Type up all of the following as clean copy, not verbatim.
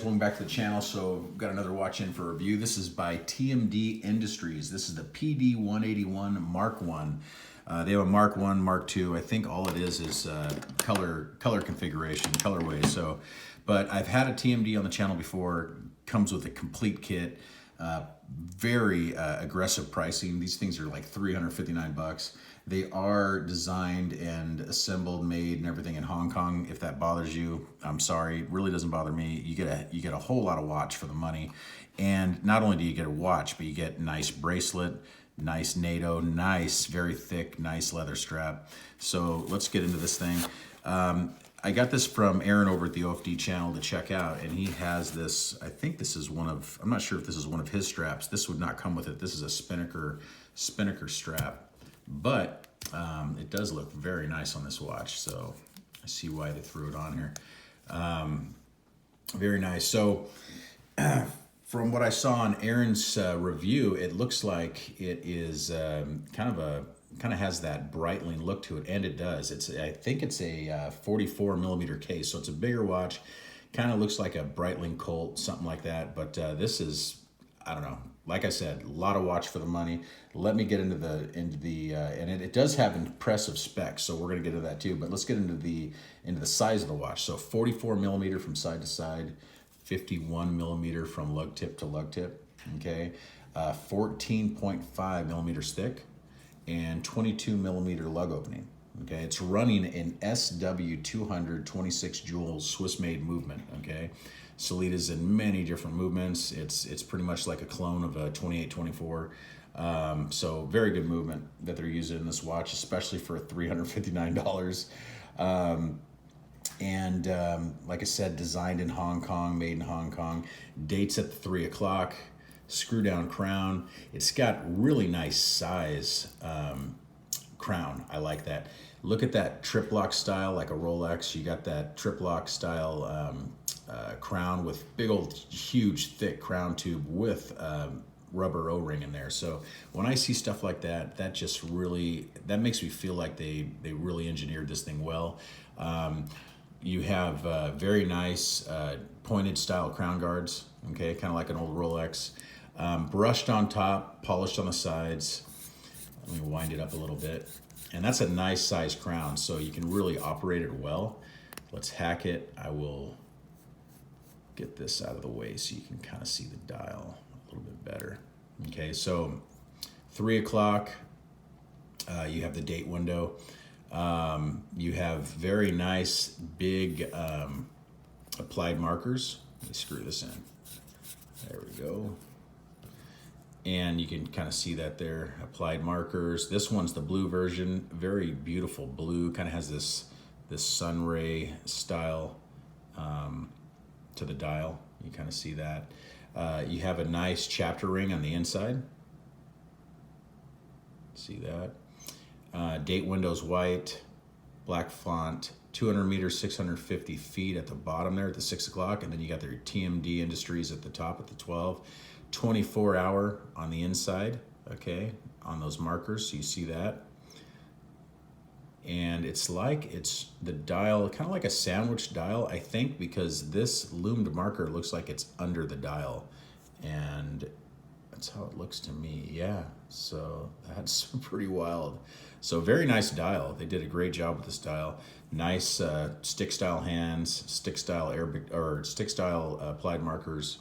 Welcome back to the channel. So I've got another watch in for review. This is by TMD Industries. This is the PD181 Mark 1. They have a Mark 1, Mark 2. I think all it is color configuration, colorway. So, but I've had a TMD on the channel before. Comes with a complete kit. Very aggressive pricing. These things are like 359 bucks. They are designed and assembled, made, and everything in Hong Kong. If that bothers you, I'm sorry. It really doesn't bother me. You get a whole lot of watch for the money, and not only do you get a watch, but you get nice bracelet, nice NATO, nice, very thick, nice leather strap. So let's get into this thing. I got this from Aaron over at the OFD channel to check out, and he has this. I think this is one of. I'm not sure if this is one of his straps. This would not come with it. This is a Spinnaker strap. But it does look very nice on this watch, so I see why they threw it on here. Very nice. So from what I saw on Aaron's review, it looks like it is kind of has that Breitling look to it, and it does. I think it's a 44 millimeter case, so it's a bigger watch. Kind of looks like a Breitling Colt, something like that. But this is, I don't know. Like I said, a lot of watch for the money. Let me get into the and it does have impressive specs, so we're gonna get into that too. But let's get into the size of the watch. So 44 millimeter from side to side, 51 millimeter from lug tip to lug tip. Okay, 14.5 millimeters thick, and 22 millimeter lug opening. Okay, it's running an SW200 26 jewel Swiss-made movement. Okay. Solita's in many different movements. It's pretty much like a clone of a 2824. So very good movement that they're using in this watch, especially for $359. Like I said, designed in Hong Kong, made in Hong Kong. Dates at 3 o'clock. Screw down crown. It's got really nice size crown. I like that. Look at that trip lock style, like a Rolex. You got that trip lock style crown with big old huge thick crown tube with rubber O-ring in there. So when I see stuff like that, that just really, that makes me feel like they really engineered this thing well. You have very nice pointed style crown guards, okay, kind of like an old Rolex. Brushed on top, polished on the sides. Let me wind it up a little bit. And that's a nice size crown, so you can really operate it well. Let's hack it. I will get this out of the way so you can kind of see the dial a little bit better. Okay, so 3 o'clock, you have the date window. You have very nice big applied markers. Let me screw this in. There we go. And you can kind of see that there, applied markers. This one's the blue version, very beautiful blue, kind of has this sun ray style to the dial. You kind of see that. You have a nice chapter ring on the inside. See that? Date window's white, black font, 200 meters, 650 feet at the bottom there at the 6 o'clock, and then you got their TMD Industries at the top at the 12. 24-hour on the inside, okay, on those markers, so you see that. And it's the dial, kind of like a sandwich dial, I think, because this loomed marker looks like it's under the dial, and that's how it looks to me. Yeah, so that's pretty wild. So very nice dial. They did a great job with this dial. Nice stick style hands, stick style applied markers.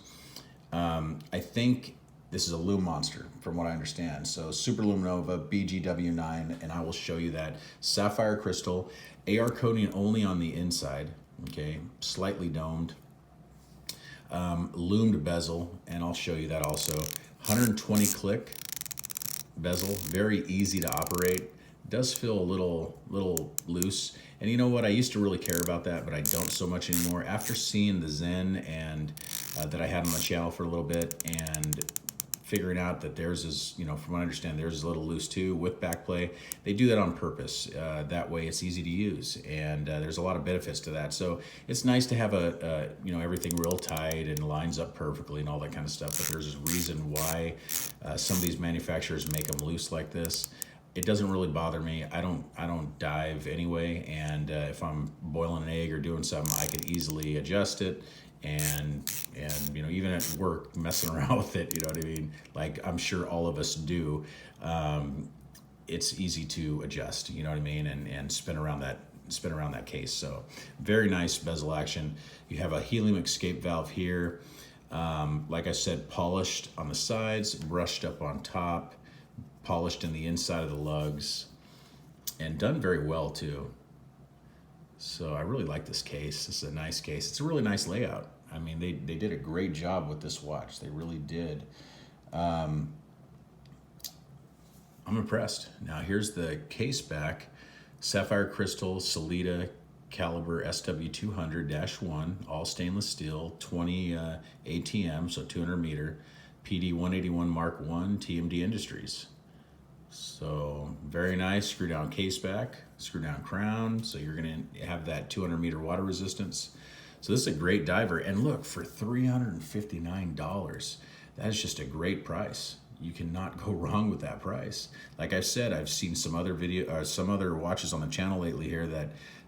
I think this is a Lume Monster, from what I understand. So Super Luminova BGW9, and I will show you that. Sapphire crystal, AR coating only on the inside, okay, slightly domed. Loomed bezel, and I'll show you that also. 120 click bezel, very easy to operate. Does feel a little loose, and you know what, I used to really care about that, but I don't so much anymore after seeing the Zen and that I had on the channel for a little bit, and figuring out that theirs is, you know, from what I understand, theirs is a little loose too with backplay. They do that on purpose. That way it's easy to use, and there's a lot of benefits to that. So it's nice to have you know, everything real tight and lines up perfectly and all that kind of stuff, but there's a reason why some of these manufacturers make them loose like this. It doesn't really bother me. I don't dive anyway, and if I'm boiling an egg or doing something, I can easily adjust it and you know, even at work, messing around with it, you know what I mean? Like I'm sure all of us do. It's easy to adjust, you know what I mean, and spin around that case. So very nice bezel action. You have a helium escape valve here. Like I said, polished on the sides, brushed up on top, polished in the inside of the lugs, and done very well too. So I really like this case. This is a nice case. It's a really nice layout. I mean, they did a great job with this watch. They really did. I'm impressed. Now here's the Caseback sapphire crystal Salida caliber SW200-1, all stainless steel, 20 ATM, so 200 meter, PD181 Mark 1 TMD Industries. So very nice, screw down Caseback, screw down crown, so you're gonna have that 200 meter water resistance. So this is a great diver, and look, for $359, that is just a great price. You cannot go wrong with that price. Like I've said, I've seen some other some other watches on the channel lately here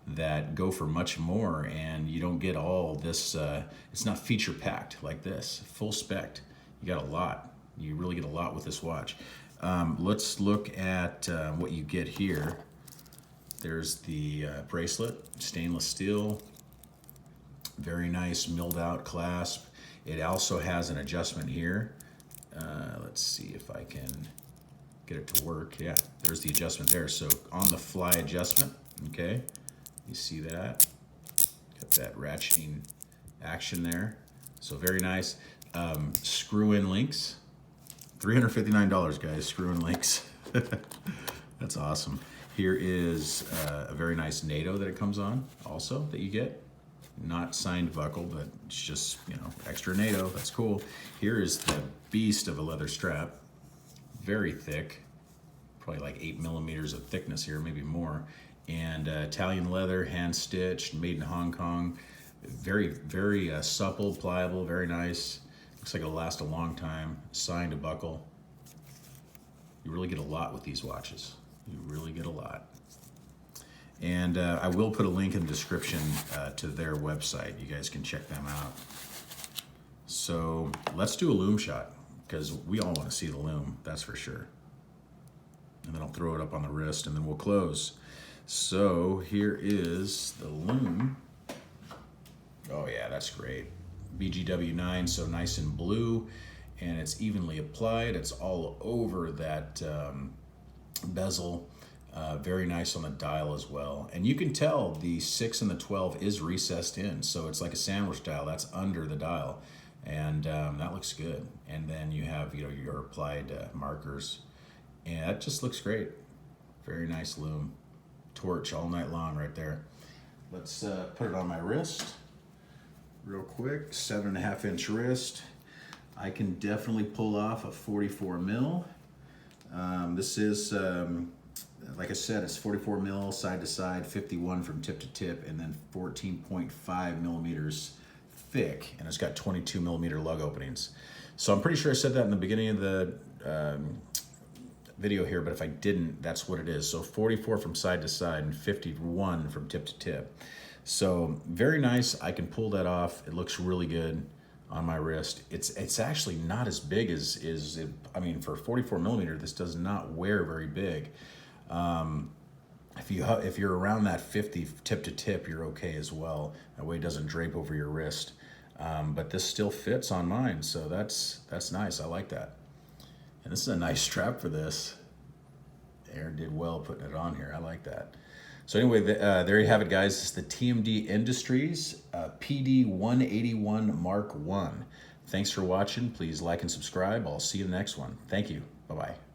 that go for much more, and you don't get all this. It's not feature packed like this, full spec. You got a lot. You really get a lot with this watch. Let's look at what you get here. There's the bracelet, stainless steel, very nice milled out clasp. It also has an adjustment here. Let's see if I can get it to work. Yeah, there's the adjustment there. So on the fly adjustment, okay, you see that? Got that ratcheting action there. So very nice. Screw-in links. $359, guys, screw-in links. That's awesome. Here is a very nice NATO that it comes on also that you get. Not signed buckle, but it's just, you know, extra NATO. That's cool. Here is the beast of a leather strap. Very thick, probably like 8 millimeters of thickness here, maybe more. And Italian leather, hand stitched, made in Hong Kong. Very, very supple, pliable, very nice. Looks like it'll last a long time. Signed a buckle. You really get a lot with these watches. You really get a lot. And I will put a link in the description to their website. You guys can check them out. So let's do a Lume shot, because we all want to see the Lume, that's for sure. And then I'll throw it up on the wrist and then we'll close. So here is the Lume. Oh yeah, that's great. BGW9, so nice and blue, and it's evenly applied. It's all over that bezel. Very nice on the dial as well. And you can tell the 6 and the 12 is recessed in, so it's like a sandwich dial that's under the dial. And that looks good. And then you have, you know, your applied markers. And that just looks great. Very nice Lume. Torch all night long right there. Let's put it on my wrist real quick. 7.5 inch wrist. I can definitely pull off a 44 mil. This is, like I said, it's 44 mil side to side, 51 from tip to tip, and then 14.5 millimeters thick, and it's got 22 millimeter lug openings. So I'm pretty sure I said that in the beginning of the video here, but if I didn't, that's what it is. So 44 from side to side and 51 from tip to tip. So very nice. I can pull that off. It looks really good on my wrist. It's actually not as big as it, I mean, for 44 millimeter, this does not wear very big. If you're around that 50 tip to tip, you're okay as well. That way it doesn't drape over your wrist. But this still fits on mine, so that's nice. I like that. And this is a nice strap for this. Aaron did well putting it on here. I like that. So anyway, there you have it, guys. It's the TMD Industries PD181 Mark 1. Thanks for watching. Please like and subscribe. I'll see you in the next one. Thank you. Bye-bye.